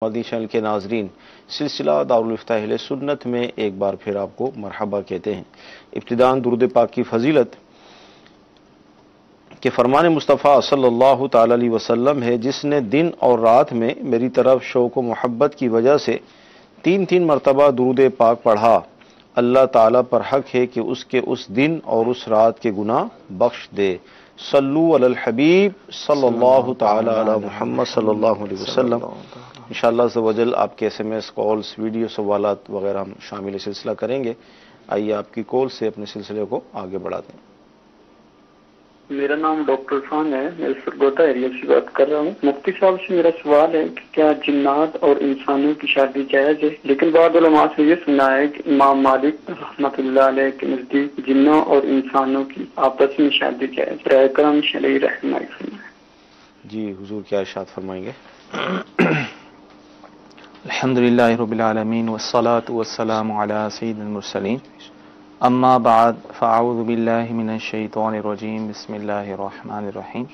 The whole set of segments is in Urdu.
مدنی چینل کے ناظرین، سلسلہ دارالفتہ اہل سنت میں ایک بار پھر آپ کو مرحبا کہتے ہیں۔ ابتداءً درود پاک کی فضیلت کہ فرمان مصطفیٰ صلی اللہ تعالی علیہ وسلم ہے، جس نے دن اور رات میں میری طرف شوق و محبت کی وجہ سے تین مرتبہ درود پاک پڑھا، اللہ تعالیٰ پر حق ہے کہ اس کے اس دن اور اس رات کے گناہ بخش دے۔ صلو علی الحبیب صلی اللہ تعالی علی محمد صلی اللہ علیہ وسلم۔ انشاءاللہ عز و جل آپ کے S M S calls, video سوالات وغیرہ ہم شامل سلسلہ کریں گے۔ آئیے آپ کی کال سے اپنے سلسلے کو آگے بڑھاتے ہیں۔ میرا نام ڈاکٹر عرفان ہے، میں سرگودا ایریا سے بات کر رہا ہوں۔ مفتی صاحب سے میرا سوال ہے کہ کیا جنات اور انسانوں کی شادی جائز ہے؟ لیکن بعض علماء سے یہ سنا ہے کہ امام مالک رحمۃ اللہ علیہ کے نزدیک جنوں اور انسانوں کی آپس میں شادی جائز۔ برائے کرم شرعی رہنمائی فرمائیں۔ جی حضور کیا ارشاد فرمائیں گے؟ الحمدللہ رب العالمین والصلاة والسلام علی سید المرسلین، اما بعد فاعوذ باللہ من الشیطان الرجیم، بسم اللہ الرحمن الرحیم۔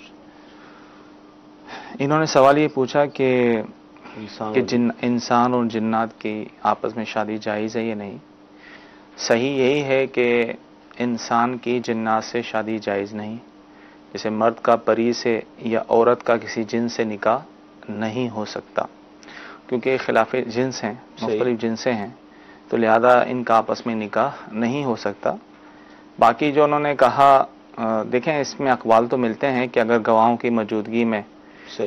انہوں نے سوال یہ پوچھا کہ انسان اور جنات کی آپس میں شادی جائز ہے یا نہیں۔ صحیح یہی ہے کہ انسان کی جنات سے شادی جائز نہیں، جیسے مرد کا پری سے یا عورت کا کسی جن سے نکاح نہیں ہو سکتا، کیونکہ خلاف جنس ہیں، مختلف جنسیں ہیں، تو لہذا ان کا آپس میں نکاح نہیں ہو سکتا۔ باقی جو انہوں نے کہا، دیکھیں اس میں اقوال تو ملتے ہیں کہ اگر گواہوں کی موجودگی میں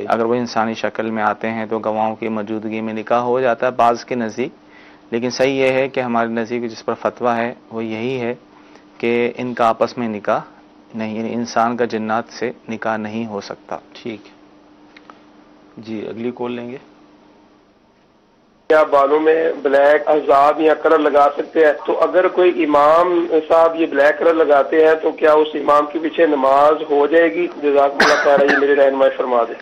اگر وہ انسانی شکل میں آتے ہیں تو گواہوں کی موجودگی میں نکاح ہو جاتا ہے بعض کے نزدیک، لیکن صحیح یہ ہے کہ ہمارے نزدیک جس پر فتویٰ ہے وہ یہی ہے کہ ان کا آپس میں نکاح نہیں، یعنی انسان کا جنات سے نکاح نہیں ہو سکتا۔ ٹھیک جی، اگلی کال لیں گے۔ کیا بالوں میں بلیک احزاب یا کلر لگا سکتے ہیں؟ تو اگر کوئی امام صاحب یہ بلیک کلر لگاتے ہیں تو کیا اس امام کے پیچھے نماز ہو جائے گی؟ جزاکم اللہ خیر، یہ میری رہنمائی فرما دیں۔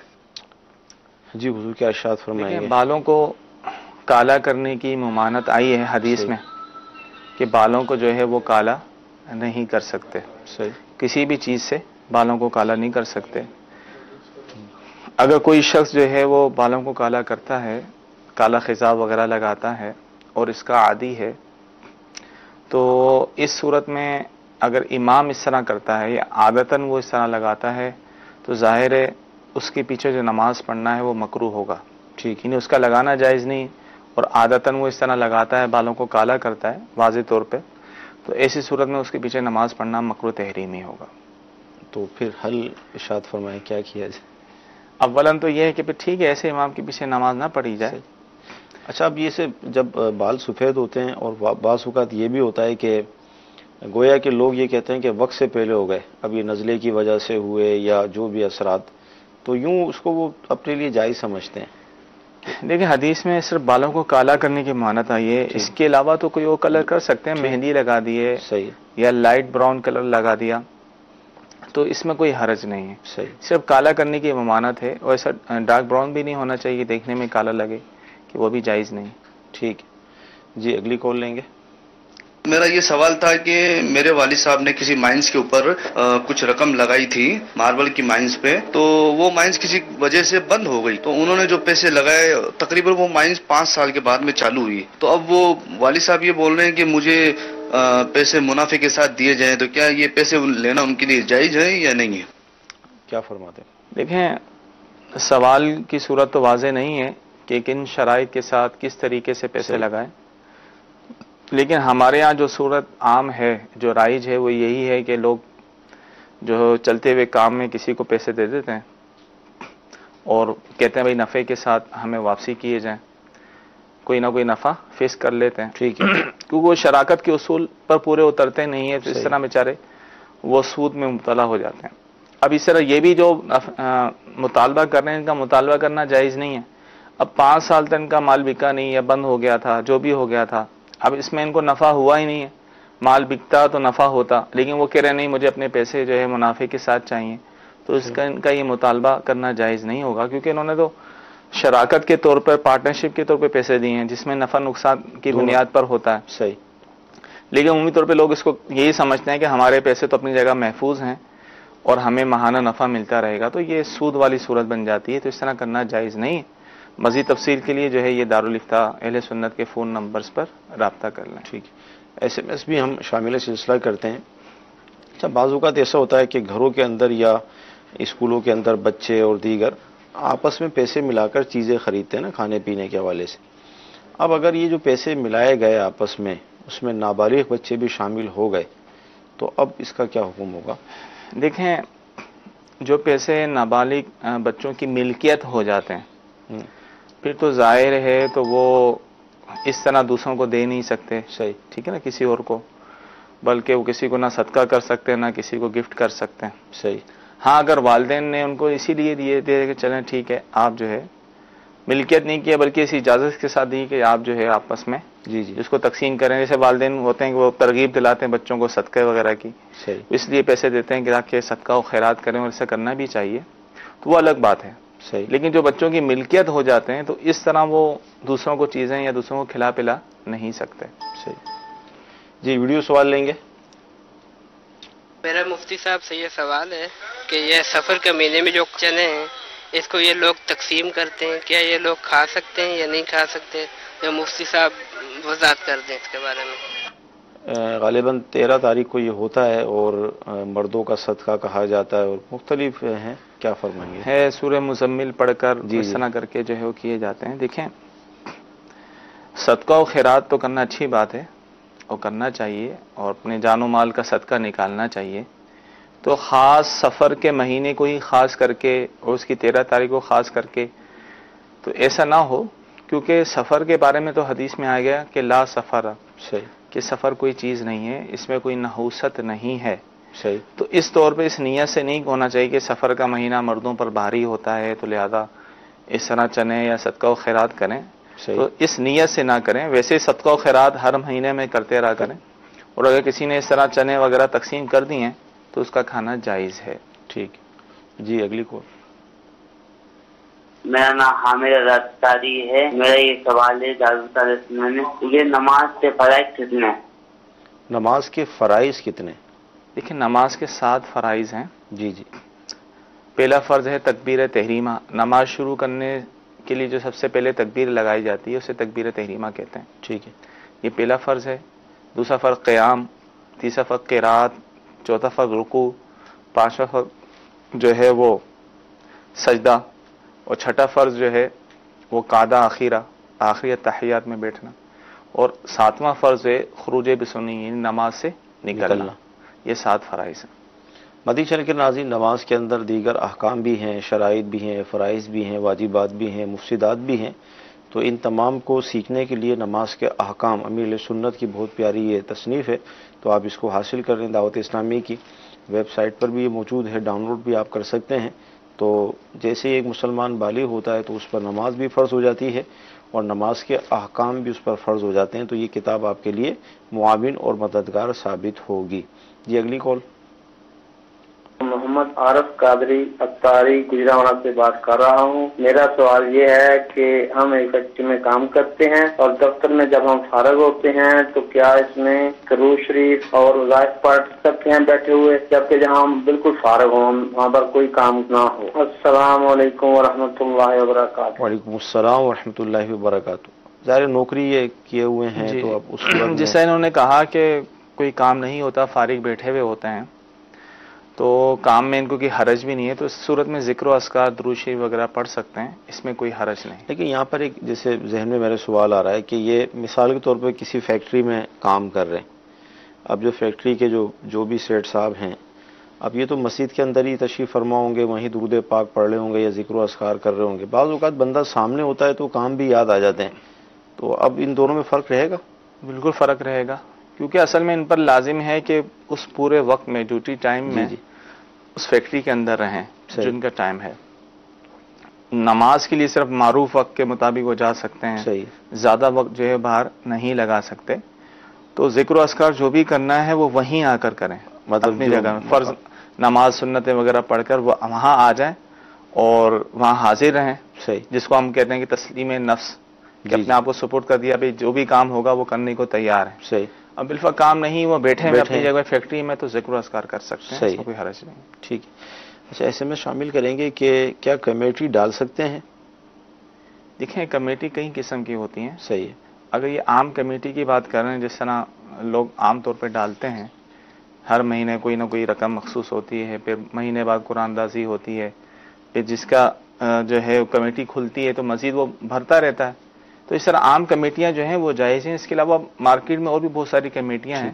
جی حضور کیا ارشاد فرمائیں گے؟ بالوں کو کالا کرنے کی ممانت آئی ہے حدیث میں کہ بالوں کو جو ہے وہ کالا نہیں کر سکتے، کسی بھی چیز سے بالوں کو کالا نہیں کر سکتے۔ اگر کوئی شخص جو ہے وہ بالوں کو کالا کرتا ہے، کالا خضاب وغیرہ لگاتا ہے اور اس کا عادی ہے، تو اس صورت میں اگر امام اس طرح کرتا ہے یا عادتاً وہ اس طرح لگاتا ہے تو ظاہر ہے اس کے پیچھے جو نماز پڑھنا ہے وہ مکروہ ہوگا۔ ٹھیک، یعنی اس کا لگانا جائز نہیں، اور عادتاً وہ اس طرح لگاتا ہے، بالوں کو کالا کرتا ہے واضح طور پہ، تو ایسی صورت میں اس کے پیچھے نماز پڑھنا مکروہ تحریمی ہوگا۔ تو پھر حل ارشاد فرمائیں، کیا کیا جائے؟ اولاً تو یہ ہے کہ پھر ٹھیک ہے، ایسے امام کے پیچھے نماز نہ پڑھی جائے۔ اچھا، اب یہ سے جب بال سفید ہوتے ہیں اور بعض اوقات یہ بھی ہوتا ہے کہ گویا کہ لوگ یہ کہتے ہیں کہ وقت سے پہلے ہو گئے، اب یہ نزلے کی وجہ سے ہوئے یا جو بھی اثرات، تو یوں اس کو وہ اپنے لیے جائز سمجھتے ہیں۔ دیکھیں حدیث میں صرف بالوں کو کالا کرنے کی مانت آئی ہے، اس کے علاوہ تو کوئی اور کلر کر سکتے ہیں، مہندی لگا دیے صحیح، یا لائٹ براؤن کلر لگا دیا، تو اس میں کوئی حرج نہیں ہے۔ صحیح، صرف کالا کرنے کی ممانت ہے، اور ایسا ڈارک براؤن بھی نہیں ہونا چاہیے دیکھنے میں کالا لگے کہ وہ بھی جائز نہیں۔ ٹھیک جی، اگلی کال لیں گے۔ میرا یہ سوال تھا کہ میرے والد صاحب نے کسی مائنس کے اوپر کچھ رقم لگائی تھی، ماربل کی مائنس پہ، تو وہ مائنس کسی وجہ سے بند ہو گئی، تو انہوں نے جو پیسے لگائے تقریباً وہ مائنس 5 سال کے بعد میں چالو ہوئی، تو اب وہ والد صاحب یہ بول رہے ہیں کہ مجھے پیسے منافع کے ساتھ دیے جائیں، تو کیا یہ پیسے لینا ان کے لیے جائز ہے یا نہیں ہے؟ کیا فرماتے ہیں؟ دیکھیں سوال کی صورت تو واضح نہیں ہے کہ کن شرائط کے ساتھ کس طریقے سے پیسے لگائیں، لیکن ہمارے ہاں جو صورت عام ہے، جو رائج ہے، وہ یہی ہے کہ لوگ جو چلتے ہوئے کام میں کسی کو پیسے دے دیتے ہیں اور کہتے ہیں بھائی نفع کے ساتھ ہمیں واپسی کیے جائیں، کوئی نہ کوئی نفع فیس کر لیتے ہیں، ٹھیک ہے، کیونکہ وہ شراکت کے اصول پر پورے اترتے نہیں ہیں، تو اس طرح بیچارے وہ سود میں مبتلا ہو جاتے ہیں۔ اب اس طرح یہ بھی جو مطالبہ کر رہے ہیں، ان کا مطالبہ کرنا جائز نہیں ہے۔ اب 5 سال تک ان کا مال بکا نہیں یا بند ہو گیا تھا، جو بھی ہو گیا تھا، اب اس میں ان کو نفع ہوا ہی نہیں ہے، مال بکتا تو نفع ہوتا، لیکن وہ کہہ رہے نہیں مجھے اپنے پیسے جو ہے منافع کے ساتھ چاہیے، تو اس کا ان کا یہ مطالبہ کرنا جائز نہیں ہوگا، کیونکہ انہوں نے تو شراکت کے طور پر، پارٹنرشپ کے طور پہ پیسے دیے ہیں، جس میں نفع نقصان کی بنیاد پر ہوتا ہے۔ صحیح، لیکن عمومی طور پہ لوگ اس کو یہی سمجھتے ہیں کہ ہمارے پیسے تو اپنی جگہ محفوظ ہیں اور ہمیں ماہانہ نفع ملتا رہے گا، تو یہ سود والی صورت بن جاتی ہے، تو اس طرح کرنا جائز نہیں۔ مزید تفصیل کے لیے جو ہے یہ دارالفتاء اہل سنت کے فون نمبرز پر رابطہ کر لیں. ٹھیک ہے. SMS بھی ہم شامل سلسلہ کرتے ہیں. اچھا، بعض اوقات ایسا ہوتا ہے کہ گھروں کے اندر یا اسکولوں کے اندر بچے اور دیگر آپس میں پیسے ملا کر چیزیں خریدتے ہیں نا کھانے پینے کے حوالے سے. اب اگر یہ جو پیسے ملائے گئے آپس میں اس میں نابالغ بچے بھی شامل ہو گئے تو اب اس کا کیا حکم ہوگا؟ دیکھیں، جو پیسے نابالغ بچوں کی ملکیت ہو جاتے ہیں پھر تو ظاہر ہے تو وہ اس طرح دوسروں کو دے نہیں سکتے. صحیح. ٹھیک ہے نا، کسی اور کو، بلکہ وہ کسی کو نہ صدقہ کر سکتے ہیں نہ کسی کو گفٹ کر سکتے ہیں. صحیح. ہاں، اگر والدین نے ان کو اسی لیے دیے کہ چلیں ٹھیک ہے، آپ جو ہے ملکیت نہیں کیا بلکہ اس اجازت کے ساتھ دی کہ آپ جو ہے آپس میں جی اس کو تقسیم کریں. جیسے والدین ہوتے ہیں کہ وہ ترغیب دلاتے ہیں بچوں کو صدقے وغیرہ کی، صحیح. اس لیے پیسے دیتے ہیں کہ تاکہ صدقہ و خیرات کریں، اور اسے کرنا بھی چاہیے، تو وہ الگ بات ہے. صحیح. لیکن جو بچوں کی ملکیت ہو جاتے ہیں تو اس طرح وہ دوسروں کو چیزیں یا دوسروں کو کھلا پلا نہیں سکتے. صحیح. جی، ویڈیو سوال لیں گے. میرا مفتی صاحب سے یہ سوال ہے کہ یہ سفر کے مہینے میں جو چنے ہیں اس کو یہ لوگ تقسیم کرتے ہیں، کیا یہ لوگ کھا سکتے ہیں یا نہیں کھا سکتے؟ جو مفتی صاحب وضاحت کر دیں اس کے بارے میں. غالباً 13 تاریخ کو یہ ہوتا ہے اور مردوں کا صدقہ کہا جاتا ہے اور مختلف ہیں. کیا فرمائیں گے؟ ہے سورہ مزمل پڑھ کر جی اس طرح کر کے جو ہے وہ کیے جاتے ہیں. دیکھیں، صدقہ و خیرات تو کرنا اچھی بات ہے اور کرنا چاہیے، اور اپنے جان و مال کا صدقہ نکالنا چاہیے. تو خاص سفر کے مہینے کو ہی خاص کر کے اور اس کی 13 تاریخ کو خاص کر کے تو ایسا نہ ہو، کیونکہ سفر کے بارے میں تو حدیث میں آ گیا کہ لا سفر، صحیح، کہ سفر کوئی چیز نہیں ہے، اس میں کوئی نحوست نہیں ہے. صحیح. تو اس طور پہ اس نیت سے نہیں ہونا چاہیے کہ سفر کا مہینہ مردوں پر بھاری ہوتا ہے تو لہذا اس طرح چنے یا صدقہ و خیرات کریں. صحیح. تو اس نیت سے نہ کریں، ویسے صدقہ و خیرات ہر مہینے میں کرتے رہا کریں، اور اگر کسی نے اس طرح چنے وغیرہ تقسیم کر دیے تو اس کا کھانا جائز ہے. ٹھیک. جی، اگلی کال. میرا نام حامد رفتاری ہے. میرا یہ سوال ہے یہ نماز کے فرائض کتنے؟ نماز کے فرائض کتنے؟ دیکھیں، نماز کے 7 فرائض ہیں. جی جی. پہلا فرض ہے تکبیر تحریمہ. نماز شروع کرنے کے لیے جو سب سے پہلے تکبیر لگائی جاتی ہے اسے تکبیر تحریمہ کہتے ہیں. ٹھیک ہے. یہ پہلا فرض ہے. دوسرا فرض قیام، تیسرا فرض قرات، چوتھا فرض رکوع، پانچواں فرض جو ہے وہ سجدہ، اور چھٹا فرض جو ہے وہ قعدہ آخری تحیات میں بیٹھنا، اور 7واں فرض ہے خروج بسنی، یعنی نماز سے نکلنا. یہ 7 فرائض ہیں. مدی چل کے ناظرین، نماز کے اندر دیگر احکام بھی ہیں، شرائط بھی ہیں، فرائض بھی ہیں، واجبات بھی ہیں، مفسدات بھی ہیں. تو ان تمام کو سیکھنے کے لیے نماز کے احکام امیر اہل سنت کی بہت پیاری یہ تصنیف ہے، تو آپ اس کو حاصل کر لیں. دعوت اسلامی کی ویب سائٹ پر بھی یہ موجود ہے، ڈاؤن لوڈ بھی آپ کر سکتے ہیں. تو جیسے ایک مسلمان بالغ ہوتا ہے تو اس پر نماز بھی فرض ہو جاتی ہے اور نماز کے احکام بھی اس پر فرض ہو جاتے ہیں. تو یہ کتاب آپ کے لیے معاون اور مددگار ثابت ہوگی. جی، اگلی کال. محمد عارف قادری اختاری گجرانوالہ سے بات کر رہا ہوں. میرا سوال یہ ہے کہ ہم ایک فیکٹری میں کام کرتے ہیں اور دفتر میں جب ہم فارغ ہوتے ہیں تو کیا اس میں درود شریف اور وظائف پڑھ سکتے ہیں بیٹھے ہوئے، جبکہ جہاں ہم بالکل فارغ ہوں وہاں پر کوئی کام نہ ہو؟ السلام علیکم ورحمۃ اللہ وبرکاتہ. وعلیکم السلام ورحمۃ اللہ وبرکاتہ. ظاہر نوکری یہ کیے ہوئے ہیں تو اب اس جیسے انہوں نے کہا کہ کوئی کام نہیں ہوتا، فارغ بیٹھے ہوئے ہوتے ہیں، تو کام میں ان کو کوئی حرج بھی نہیں ہے، تو اس صورت میں ذکر و اذکار درود شریف وغیرہ پڑھ سکتے ہیں، اس میں کوئی حرج نہیں. لیکن یہاں پر ایک جیسے ذہن میں میرے سوال آ رہا ہے کہ یہ مثال کے طور پہ کسی فیکٹری میں کام کر رہے ہیں. اب جو فیکٹری کے جو بھی سیٹ صاحب ہیں، اب یہ تو مسجد کے اندر ہی تشریف فرما ہوں گے، وہیں درود پاک پڑھ رہے ہوں گے یا ذکر و اذکار کر رہے ہوں گے. بعض اوقات بندہ سامنے ہوتا ہے تو کام بھی یاد آ جاتے ہیں. تو اب ان دونوں میں فرق رہے گا؟ بالکل فرق رہے گا، کیونکہ اصل میں ان پر لازم ہے کہ اس پورے وقت میں ڈیوٹی ٹائم میں اس فیکٹری کے اندر رہیں جن کا ٹائم ہے. نماز کے لیے صرف معروف وقت کے مطابق وہ جا سکتے ہیں، زیادہ وقت جو ہے باہر نہیں لگا سکتے. تو ذکر و اذکار جو بھی کرنا ہے وہ وہیں آ کر کریں، مطلب اپنی جگہ میں فرض نماز سنتیں وغیرہ پڑھ کر وہ وہاں آ جائیں اور وہاں حاضر رہیں. جس کو ہم کہتے ہیں کہ تسلیم نفس، کہ اپنے آپ کو سپورٹ کر دیا، بھائی جو بھی کام ہوگا وہ کرنے کو تیار ہے. صحیح. اب بالفعل کام نہیں، وہ بیٹھے ہیں اپنی جگہ فیکٹری میں، تو ذکر و اذکار کر سکتے ہیں، اس میں کوئی حرج نہیں. ٹھیک ہے. اچھا، ایسے میں شامل کریں گے کہ کیا کمیٹی ڈال سکتے ہیں؟ دیکھیں کمیٹی کئی قسم کی ہوتی ہیں. صحیح ہے. اگر یہ عام کمیٹی کی بات کر رہے ہیں، جس طرح لوگ عام طور پہ ڈالتے ہیں، ہر مہینے کوئی نہ کوئی رقم مخصوص ہوتی ہے، پھر مہینے بعد قرآن اندازی ہوتی ہے، پھر جس کا جو ہے کمیٹی کھلتی ہے تو مزید وہ بھرتا رہتا ہے، تو اس طرح عام کمیٹیاں جو ہیں وہ جائز ہیں. اس کے علاوہ مارکیٹ میں اور بھی بہت ساری کمیٹیاں ہیں،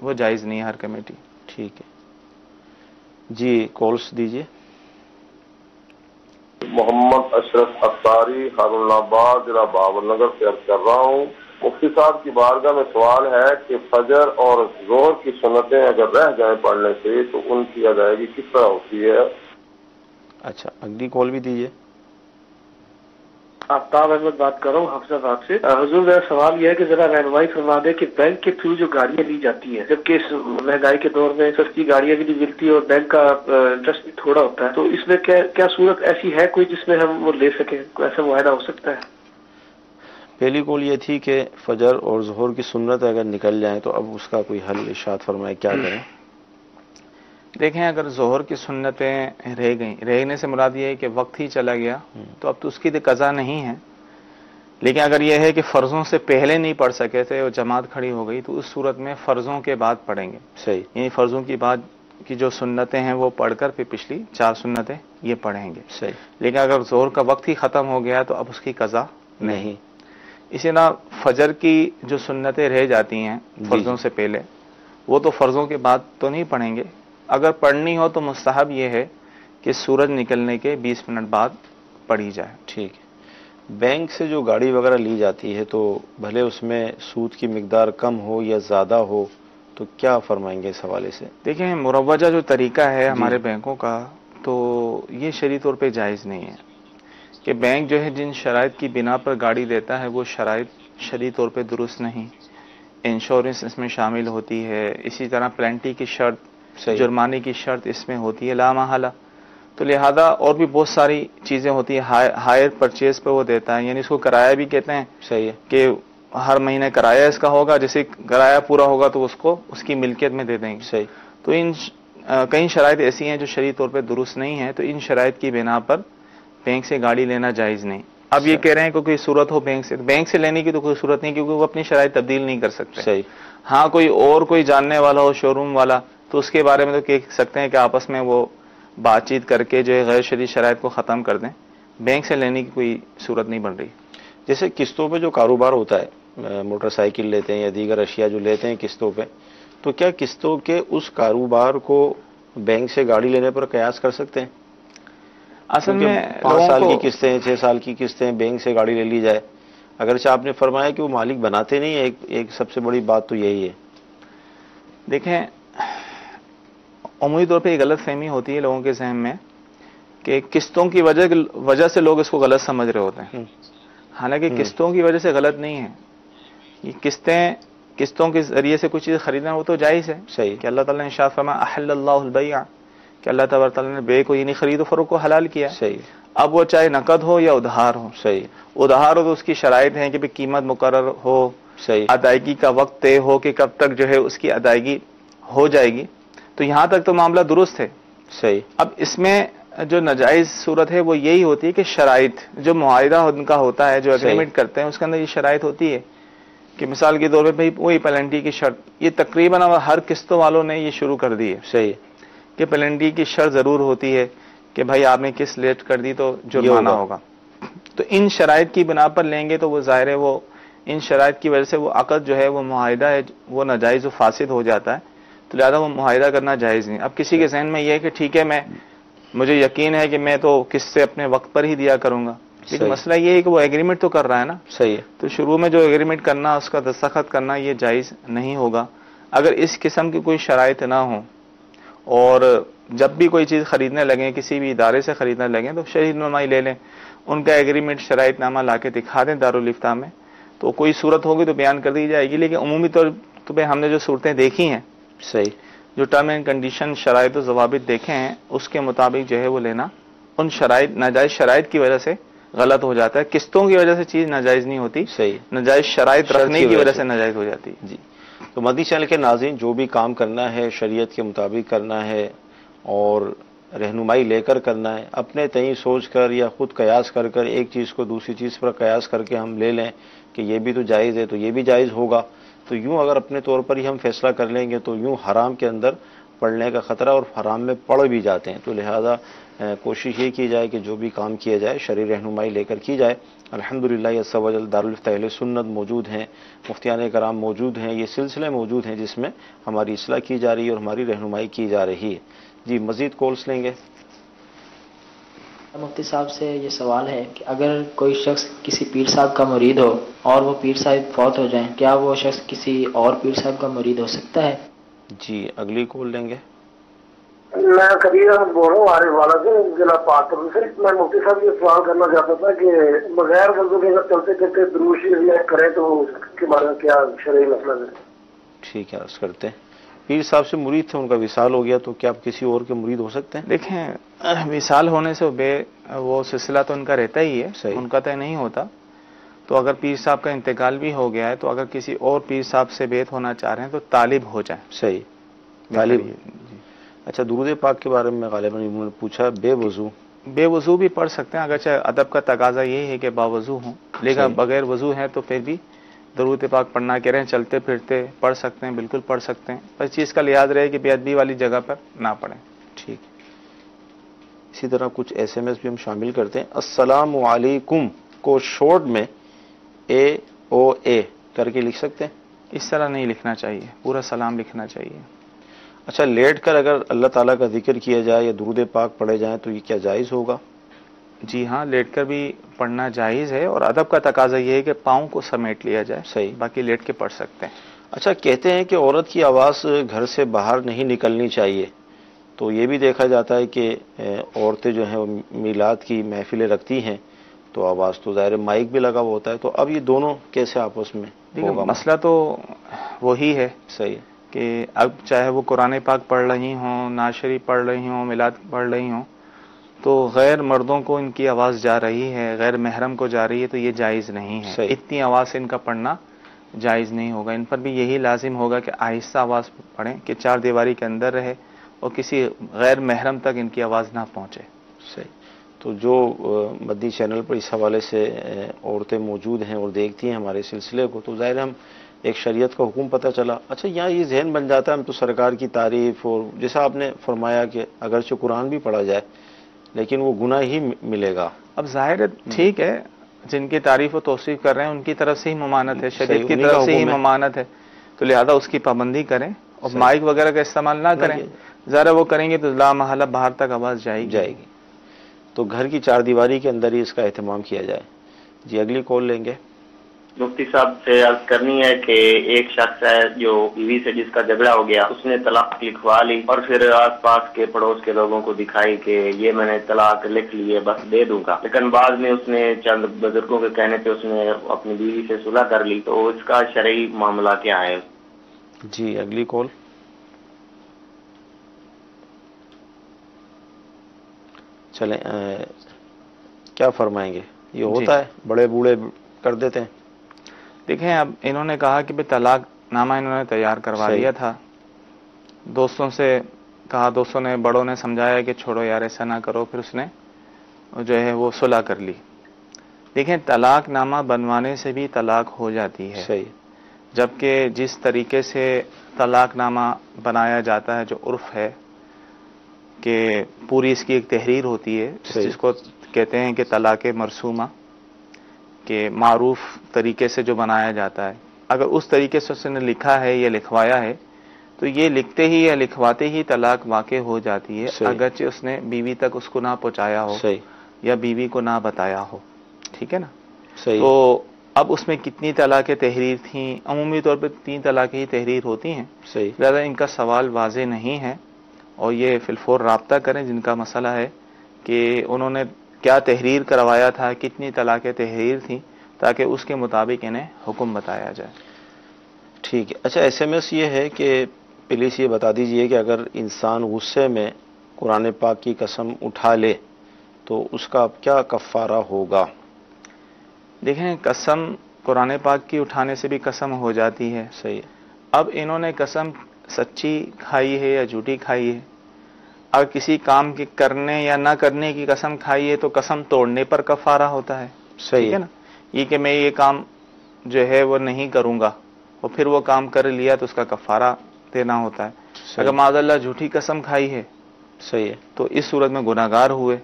وہ جائز نہیں ہے ہر کمیٹی. ٹھیک ہے جی. کالس دیجیے. محمد اشرف اتاری ہارون آباد ضلع باور نگر سے عرض کر رہا ہوں. مفتی صاحب کی بارگاہ میں سوال ہے کہ فجر اور ظہر کی سنتیں اگر رہ جائیں پڑھنے سے تو ان کی ادائیگی کس طرح ہوتی ہے؟ اچھا اگلی کال بھی دیجیے. آفتاب احمد بات کر رہا ہوں حافظ آباد سے. حضور میرا سوال یہ ہے کہ ذرا رہنمائی فرما دیں کہ بینک کے تھرو جو گاڑیاں لی جاتی ہیں، جبکہ اس مہنگائی کے دور میں سستی گاڑیاں بھی نہیں ملتی اور بینک کا انٹرسٹ بھی تھوڑا ہوتا ہے، تو اس میں کیا صورت ایسی ہے کوئی جس میں ہم وہ لے سکیں؟ کوئی ایسا معاہدہ ہو سکتا ہے؟ پہلی کال یہ تھی کہ فجر اور ظہر کی سنت اگر نکل جائیں تو اب اس کا کوئی حل ارشاد فرمائے، کیا کریں؟ دیکھیں اگر ظہر کی سنتیں رہ گئیں، رہنے سے مراد یہ ہے کہ وقت ہی چلا گیا تو اب تو اس کی قضا نہیں ہے، لیکن اگر یہ ہے کہ فرضوں سے پہلے نہیں پڑھ سکے تھے اور جماعت کھڑی ہو گئی تو اس صورت میں فرضوں کے بعد پڑھیں گے. صحیح. یعنی فرضوں کی بعد کی جو سنتیں ہیں وہ پڑھ کر پھر پچھلی 4 سنتیں یہ پڑھیں گے. صحیح. لیکن اگر ظہر کا وقت ہی ختم ہو گیا تو اب اس کی قضا نہیں. اسی طرح فجر کی جو سنتیں رہ جاتی ہیں فرضوں سے پہلے، وہ تو فرضوں کے بعد تو نہیں پڑھیں گے. اگر پڑھنی ہو تو مستحب یہ ہے کہ سورج نکلنے کے 20 منٹ بعد پڑھی جائے. ٹھیک ہے. بینک سے جو گاڑی وغیرہ لی جاتی ہے تو بھلے اس میں سود کی مقدار کم ہو یا زیادہ ہو تو کیا فرمائیں گے اس حوالے سے؟ دیکھیں مروجہ جو طریقہ ہے ہمارے بینکوں کا تو یہ شرعی طور پہ جائز نہیں ہے کہ بینک جو ہے جن شرائط کی بنا پر گاڑی دیتا ہے وہ شرائط شرعی طور پہ درست نہیں. انشورنس اس میں شامل ہوتی ہے، اسی طرح پلینٹی کی شرط، جرمانے کی شرط اس میں ہوتی ہے لا محالہ. تو لہذا اور بھی بہت ساری چیزیں ہوتی ہیں. ہائر پرچیز پہ وہ دیتا ہے، یعنی اس کو کرایہ بھی کہتے ہیں. صحیح ہے. کہ ہر مہینے کرایہ اس کا ہوگا، جیسے کرایہ پورا ہوگا تو اس کو اس کی ملکیت میں دے دیں گے. صحیح. تو ان کئی شرائط ایسی ہیں جو شرعی طور پہ درست نہیں ہیں، تو ان شرائط کی بنا پر بینک سے گاڑی لینا جائز نہیں. اب یہ کہہ رہے ہیں کہ کوئی صورت ہو بینک سے لینے کی تو کوئی صورت نہیں، کیونکہ وہ اپنی شرائط تبدیل نہیں کر سکتے. صحیح. ہاں کوئی جاننے والا ہو شو روم والا تو اس کے بارے میں تو کہہ سکتے ہیں کہ آپس میں وہ بات چیت کر کے جو ہے غیر شرعی شرائط کو ختم کر دیں. بینک سے لینے کی کوئی صورت نہیں بن رہی. جیسے قسطوں پہ جو کاروبار ہوتا ہے، موٹر سائیکل لیتے ہیں یا دیگر اشیاء جو لیتے ہیں قسطوں پہ، تو کیا قسطوں کے اس کاروبار کو بینک سے گاڑی لینے پر قیاس کر سکتے ہیں؟ اصل میں 5 سال کی قسطیں، 6 سال کی قسطیں بینک سے گاڑی لے لی جائے، اگرچہ آپ نے فرمایا کہ وہ مالک بناتے نہیں ہیں. ایک سب سے بڑی بات تو یہی ہے. دیکھیں عمومی طور پہ یہ غلط فہمی ہوتی ہے لوگوں کے ذہن میں کہ قسطوں کی وجہ سے لوگ اس کو غلط سمجھ رہے ہوتے ہیں. حالانکہ قسطوں کی وجہ سے غلط نہیں ہے. یہ قسطوں کے ذریعے سے کچھ چیز خریدنا وہ تو جائز ہے. صحیح. کہ اللہ تعالیٰ نے ارشاد فرمایا احل اللہ البیع، کہ اللہ تبارک تعالیٰ نے بے کو یعنی خرید و فروخت کو حلال کیا. صحیح. اب وہ چاہے نقد ہو یا ادھار ہو. صحیح. ادھار ہو تو اس کی شرائط ہیں کہ قیمت مقرر ہو. صحیح. ادائیگی کا وقت طے ہو کہ کب تک جو ہے اس کی ادائیگی ہو جائے گی. تو یہاں تک تو معاملہ درست ہے. صحیح. اب اس میں جو ناجائز صورت ہے وہ یہی ہوتی ہے کہ شرائط جو معاہدہ ان کا ہوتا ہے، جو اگریمنٹ کرتے ہیں، اس کے اندر یہ شرائط ہوتی ہے کہ مثال کے طور پہ بھائی وہی پلنٹی کی شرط، یہ تقریباً ہر قسطوں والوں نے یہ شروع کر دی ہے. صحیح. کہ پلنٹی کی شرط ضرور ہوتی ہے کہ بھائی آپ نے قسط لیٹ کر دی تو جرمانہ ہوگا. تو ان شرائط کی بنا پر لیں گے تو وہ ظاہر ہے وہ ان شرائط کی وجہ سے وہ عقد جو ہے وہ معاہدہ ہے وہ ناجائز و فاسد ہو جاتا ہے. تو لہٰذا وہ معاہدہ کرنا جائز نہیں. اب کسی کے ذہن میں یہ ہے کہ ٹھیک ہے مجھے یقین ہے کہ میں تو قسط سے اپنے وقت پر ہی دیا کروں گا، لیکن مسئلہ یہ ہے کہ وہ ایگریمنٹ تو کر رہا ہے نا. صحیح ہے. تو شروع میں جو ایگریمنٹ کرنا، اس کا دستخط کرنا، یہ جائز نہیں ہوگا. اگر اس قسم کی کوئی شرائط نہ ہوں اور جب بھی کوئی چیز خریدنے لگیں، کسی بھی ادارے سے خریدنے لگیں، تو شرعی رہنمائی لے لیں، ان کا ایگریمنٹ شرائط نامہ لا کے دکھا دیں دارالفتاء میں. تو کوئی صورت ہوگی تو بیان کر دی جائے گی. لیکن عمومی طور پہ ہم نے جو صورتیں دیکھی ہیں، صحیح، جو ٹرم اینڈ کنڈیشن شرائط و ضوابط دیکھے ہیں، اس کے مطابق جو ہے وہ لینا ان شرائط ناجائز شرائط کی وجہ سے غلط ہو جاتا ہے. قسطوں کی وجہ سے چیز ناجائز نہیں ہوتی. صحیح. ناجائز شرائط رکھنے کی وجہ سے ناجائز ہو جاتی. جی. تو مدنی چینل کے ناظرین جو بھی کام کرنا ہے شریعت کے مطابق کرنا ہے اور رہنمائی لے کر کرنا ہے. اپنے تئیں سوچ کر یا خود قیاس کر کر ایک چیز کو دوسری چیز پر قیاس کر کے ہم لے لیں کہ یہ بھی تو جائز ہے تو یہ بھی جائز ہوگا، تو یوں اگر اپنے طور پر ہی ہم فیصلہ کر لیں گے تو یوں حرام کے اندر پڑنے کا خطرہ، اور حرام میں پڑ بھی جاتے ہیں. تو لہذا کوشش یہ کی جائے کہ جو بھی کام کیا جائے شرعی رہنمائی لے کر کی جائے. الحمدللہ عز و جل دارالفتہ اہل سنت موجود ہیں، مفتیان کرام موجود ہیں، یہ سلسلے موجود ہیں جس میں ہماری اصلاح کی جا رہی ہے اور ہماری رہنمائی کی جا رہی ہے. جی مزید کالس لیں گے. مفتی صاحب سے یہ سوال ہے کہ اگر کوئی شخص کسی پیر صاحب کا مرید ہو اور وہ پیر صاحب فوت ہو جائیں، کیا وہ شخص کسی اور پیر صاحب کا مرید ہو سکتا ہے؟ جی اگلی کال لیں گے. میں کبھی بول رہا ہوں عارف والا سے ضلع پاک سے. میں مفتی صاحب یہ سوال کرنا چاہتا تھا کہ بغیر وضو کے اگر چلتے چلتے درود شریف کریں تو اس کے بارے میں کیا شرعی مسئلہ ہے؟ ٹھیک ہے، عرض کرتے ہیں. پیر صاحب سے مرید تھے، ان کا وصال ہو گیا، تو کیا آپ کسی اور کے مرید ہو سکتے ہیں؟ دیکھیں وصال ہونے سے وہ سلسلہ تو ان کا رہتا ہی ہے، ان کا طے نہیں ہوتا. تو اگر پیر صاحب کا انتقال بھی ہو گیا ہے تو اگر کسی اور پیر صاحب سے بیعت ہونا چاہ رہے ہیں تو طالب ہو جائیں. صحیح، طالب. اچھا درود پاک کے بارے میں غالباً انہوں نے پوچھا. بے وضو بھی پڑھ سکتے ہیں، اگرچہ ادب کا تقاضا یہ ہے کہ باوضو ہوں، لیکن بغیر وضو ہے تو پھر بھی درود پاک پڑھنا کہہ رہے ہیں چلتے پھرتے پڑھ سکتے ہیں، بالکل پڑھ سکتے ہیں. اس چیز کا لحاظ رہے کہ بے ادبی والی جگہ پر نہ پڑھیں. ٹھیک. اسی طرح کچھ ایس ایم ایس بھی ہم شامل کرتے ہیں. السلام علیکم کو شارٹ میں AOA کر کے لکھ سکتے ہیں؟ اس طرح نہیں لکھنا چاہیے، پورا سلام لکھنا چاہیے. اچھا لیٹ کر اگر اللہ تعالیٰ کا ذکر کیا جائے یا درود پاک پڑھے جائیں تو یہ کیا جائز ہوگا؟ جی ہاں، لیٹ کر بھی پڑھنا جائز ہے، اور ادب کا تقاضا یہ ہے کہ پاؤں کو سمیٹ لیا جائے. صحیح. باقی لیٹ کے پڑھ سکتے ہیں. اچھا کہتے ہیں کہ عورت کی آواز گھر سے باہر نہیں نکلنی چاہیے، تو یہ بھی دیکھا جاتا ہے کہ عورتیں جو ہیں وہ میلاد کی محفلیں رکھتی ہیں تو آواز تو ظاہر مائک بھی لگا ہوا ہوتا ہے، تو اب یہ دونوں کیسے آپس میں ہوگا؟ مسئلہ تو وہی ہے. صحیح. کہ اب چاہے وہ قرآن پاک پڑھ رہی ہوں، نعت شریف پڑھ رہی ہوں، میلاد پڑھ رہی ہوں، تو غیر مردوں کو ان کی آواز جا رہی ہے، غیر محرم کو جا رہی ہے، تو یہ جائز نہیں ہے. اتنی آواز سے ان کا پڑھنا جائز نہیں ہوگا. ان پر بھی یہی لازم ہوگا کہ آہستہ آواز پڑھیں، کہ چار دیواری کے اندر رہے اور کسی غیر محرم تک ان کی آواز نہ پہنچے. صحیح. تو جو مدنی چینل پر اس حوالے سے عورتیں موجود ہیں اور دیکھتی ہیں ہمارے سلسلے کو، تو ظاہر ہم ایک شریعت کا حکم پتہ چلا. اچھا یہاں یہ ذہن بن جاتا ہے ہم تو سرکار کی تعریف، اور جیسا آپ نے فرمایا کہ اگرچہ قرآن بھی پڑھا جائے لیکن وہ گناہ ہی ملے گا. اب ظاہر ٹھیک ہے، جن کی تعریف و توصیف کر رے ہیں ان کی طرف سے ہی ممانت ہے، شریعت کی طرف سے ہی ممانت ہے، تو لہذا اس کی پابندی کریں اور مائک وغیرہ کا استعمال نہ کریں. ذرا وہ کریں گے تو لا محالہ باہر تک آواز جائے گی. تو گھر کی چار دیواری کے اندر ہی اس کا اہتمام کیا جائے. جی اگلی کال لیں گے. مفتی صاحب سے عرض کرنی ہے کہ ایک شخص ہے جو بیوی سے جس کا جھگڑا ہو گیا، اس نے طلاق لکھوا لی اور پھر آس پاس کے پڑوس کے لوگوں کو دکھائی کہ یہ میں نے طلاق لکھ لی ہے، بس دے دوں گا. لیکن بعد میں اس نے چند بزرگوں کے کہنے پہ اس نے اپنی بیوی سے صلح کر لی. تو اس کا شرعی معاملہ کیا ہے؟ جی اگلی کال. چلیں کیا فرمائیں گے؟ یہ ہوتا ہے بڑے بوڑھے کر دیتے ہیں. دیکھیں اب انہوں نے کہا کہ طلاق نامہ انہوں نے تیار کروا لیا تھا، دوستوں سے کہا، دوستوں نے بڑوں نے سمجھایا کہ چھوڑو یار ایسا نہ کرو، پھر اس نے جو ہے وہ صلح کر لی. دیکھیں طلاق نامہ بنوانے سے بھی طلاق ہو جاتی ہے. صحیح. جبکہ جس طریقے سے طلاق نامہ بنایا جاتا ہے، جو عرف ہے کہ پوری اس کی ایک تحریر ہوتی ہے، جس کو کہتے ہیں کہ طلاق مرسومہ، کہ معروف طریقے سے جو بنایا جاتا ہے، اگر اس طریقے سے اس نے لکھا ہے یا لکھوایا ہے تو یہ لکھتے ہی یا لکھواتے ہی طلاق واقع ہو جاتی ہے، اگرچہ اس نے بیوی تک اس کو نہ پہنچایا ہو یا بیوی کو نہ بتایا ہو. ٹھیک ہے نا؟ تو اب اس میں کتنی طلاقیں تحریر تھیں؟ عمومی طور پہ 3 طلاقیں ہی تحریر ہوتی ہیں. لہذا ان کا سوال واضح نہیں ہے اور یہ فی الفور رابطہ کریں جن کا مسئلہ ہے کہ انہوں نے کیا تحریر کروایا تھا، کتنی طلاقیں تحریر تھیں، تاکہ اس کے مطابق انہیں حکم بتایا جائے. ٹھیک ہے. اچھا ایس ایم ایس یہ ہے کہ پلیز یہ بتا دیجئے کہ اگر انسان غصے میں قرآن پاک کی قسم اٹھا لے تو اس کا کیا کفارہ ہوگا؟ دیکھیں قسم قرآن پاک کی اٹھانے سے بھی قسم ہو جاتی ہے. صحیح. اب انہوں نے قسم سچی کھائی ہے یا جھوٹی کھائی ہے، اگر کسی کام کے کرنے یا نہ کرنے کی قسم کھائی ہے تو قسم توڑنے پر کفارہ ہوتا ہے. صحیح ہے نا, یہ کہ میں یہ کام جو ہے وہ نہیں کروں گا اور پھر وہ کام کر لیا تو اس کا کفارہ دینا ہوتا ہے. اگر معاذ اللہ جھوٹی قسم کھائی ہے صحیح ہے تو اس صورت میں گناہ گار ہوئے,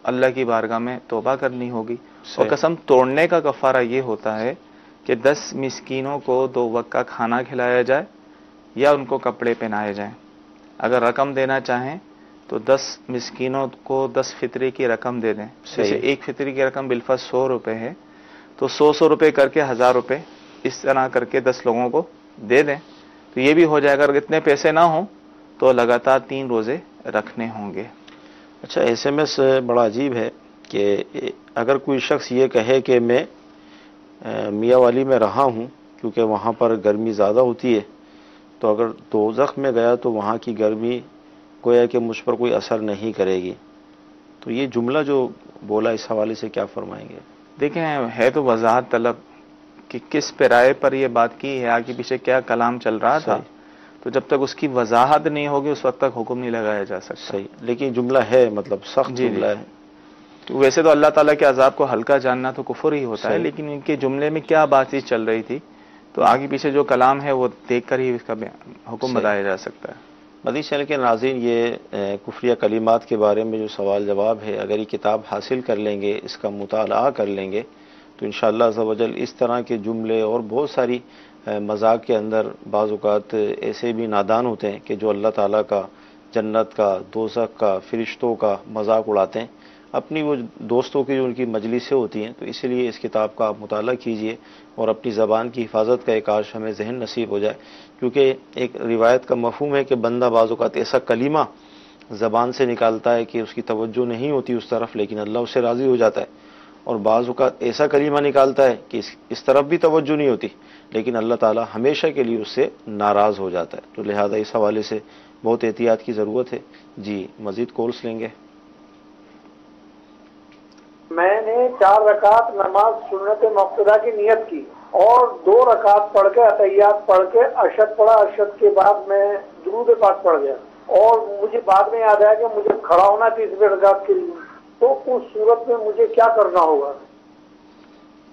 اللہ کی بارگاہ میں توبہ کرنی ہوگی. اور قسم توڑنے کا کفارہ یہ ہوتا ہے کہ 10 مسکینوں کو 2 وقت کا کھانا کھلایا جائے یا ان کو کپڑے پہنائے جائیں. اگر رقم دینا چاہیں تو 10 مسکینوں کو 10 فطرے کی رقم دے دیں. جیسے ایک فطرے کی رقم بالفرض 100 روپے ہے تو 100 روپے کر کے 1000 روپے اس طرح کر کے 10 لوگوں کو دے دیں تو یہ بھی ہو جائے گا. اگر اتنے پیسے نہ ہوں تو لگاتار 3 روزے رکھنے ہوں گے. اچھا, ایس ایم ایس بڑا عجیب ہے کہ اگر کوئی شخص یہ کہے کہ میں میاں والی میں رہا ہوں کیونکہ وہاں پر گرمی زیادہ ہوتی ہے, تو اگر دوزخ میں گیا تو وہاں کی گرمی گویا کہ مجھ پر کوئی اثر نہیں کرے گی, تو یہ جملہ جو بولا اس حوالے سے کیا فرمائیں گے؟ دیکھیں, ہے تو وضاحت طلب کہ کس پیرائے پر یہ بات کی ہے, آگے پیچھے کیا کلام چل رہا تھا, تو جب تک اس کی وضاحت نہیں ہوگی اس وقت تک حکم نہیں لگایا جا سکتا. صحیح, لیکن جملہ ہے, مطلب سخت جملہ ہے. ویسے تو اللہ تعالیٰ کے عذاب کو ہلکا جاننا تو کفر ہی ہوتا ہے, لیکن ان کے جملے میں کیا بات چیت چل رہی تھی تو آگے پیچھے جو کلام ہے وہ دیکھ کر ہی اس کا حکم بتایا جا سکتا ہے. مدنی چینل کے ناظرین, یہ کفریہ کلمات کے بارے میں جو سوال جواب ہے, اگر یہ کتاب حاصل کر لیں گے, اس کا مطالعہ کر لیں گے تو انشاءاللہ عز و جل اس طرح کے جملے اور بہت ساری مذاق کے اندر بعض اوقات ایسے بھی نادان ہوتے ہیں کہ جو اللہ تعالیٰ کا, جنت کا, دوزخ کا, فرشتوں کا مذاق اڑاتے ہیں اپنی وہ دوستوں کی جو ان کی مجلسیں ہوتی ہیں. تو اسی لیے اس کتاب کا آپ مطالعہ کیجئے اور اپنی زبان کی حفاظت کا ایک کاش ہمیں ذہن نصیب ہو جائے, کیونکہ ایک روایت کا مفہوم ہے کہ بندہ بعض اوقات ایسا کلمہ زبان سے نکالتا ہے کہ اس کی توجہ نہیں ہوتی اس طرف, لیکن اللہ اس سے راضی ہو جاتا ہے, اور بعض اوقات ایسا کلمہ نکالتا ہے کہ اس طرف بھی توجہ نہیں ہوتی لیکن اللہ تعالیٰ ہمیشہ کے لیے اس سے ناراض ہو جاتا ہے. تو لہذا اس حوالے سے بہت احتیاط کی ضرورت ہے. جی, مزید کالس لیں گے. میں نے 4 رکعت نماز سنت مقتدیہ کی نیت کی اور 2 رکعت پڑھ کے اتحیات پڑھ کے ارشد پڑھا. ارشد کے بعد میں درود پاک پڑھ گیا اور مجھے بعد میں یاد آیا کہ مجھے کھڑا ہونا تھی اس رکعت کے لیے, تو اس صورت میں مجھے کیا کرنا ہوگا؟